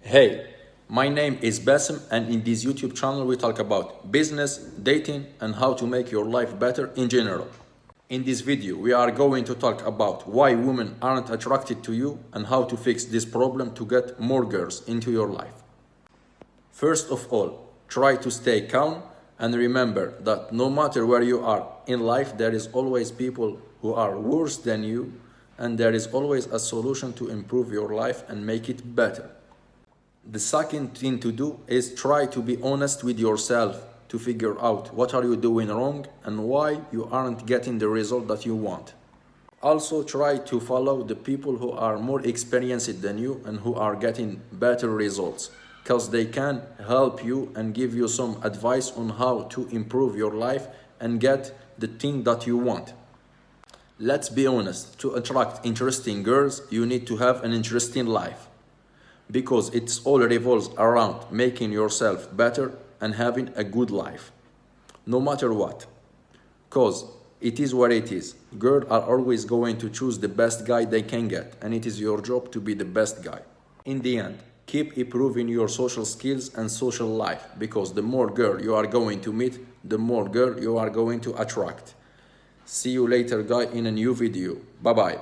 Hey, my name is Basim, and in this YouTube channel we talk about business, dating, and how to make your life better in general. In this video we are going to talk about why women aren't attracted to you and how to fix this problem to get more girls into your life. First of all, try to stay calm and remember that no matter where you are in life, there is always people who are worse than you, and there is always a solution to improve your life and make it better. The second thing to do is try to be honest with yourself to figure out what are you doing wrong and why you aren't getting the result that you want. Also try to follow the people who are more experienced than you and who are getting better results, because they can help you and give you some advice on how to improve your life and get the thing that you want. Let's be honest, to attract interesting girls, you need to have an interesting life, because it's all revolves around making yourself better and having a good life, no matter what. Because it is what it is. Girls are always going to choose the best guy they can get, and it is your job to be the best guy. In the end, keep improving your social skills and social life, because the more girl you are going to meet, the more girl you are going to attract. See you later, guy, in a new video. Bye bye.